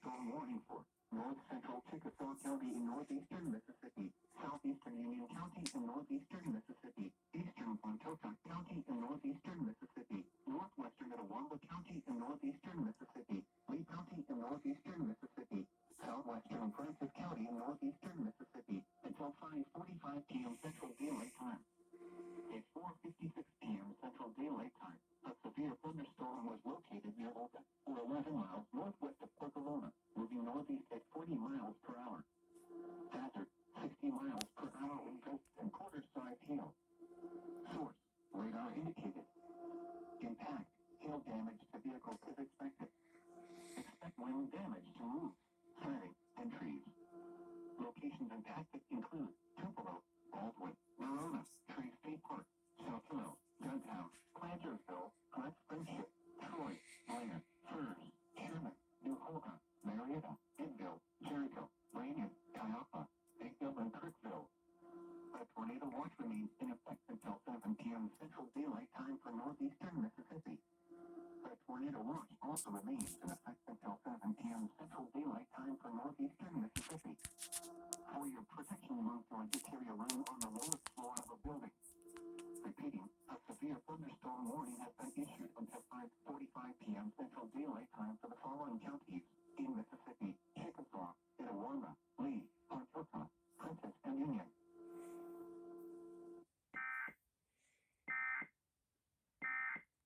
storm warning for north central Chickasaw County in northeastern Mississippi, southeastern Union County in northeastern Mississippi, eastern Pontotoc County in northeastern Mississippi, northwestern Itawamba County in northeastern Mississippi, Lee County in northeastern Mississippi, southwestern Francis County in northeastern Mississippi, until 5:45 p.m. Central Daylight Time. At 4:56 p.m. Central Daylight Time, a severe thunderstorm was located near Olga, or 11 miles northwest of Porcelona, moving northeast at 40 miles per hour. Hazard, 60 miles per hour wind gusts and quarter-sized hail. Source, radar indicated. Impact, hail damage to vehicles is expected. Expect wind damage to roofs, siding, and trees. Locations impacted include Tupelo, Baldwin, Verona, Tree State Park, South Hill, Guntown, Plantersville, Gretz Friendship, Troy, Blair, Furs, Sherman, New Hoga, Marietta, Edville, Jericho, Rainier, Cuyahoga, Bigville, and Kirkville. A tornado watch remains in effect until 7 p.m. Central Daylight Time for northeastern Mississippi. A tornado watch also remains in effect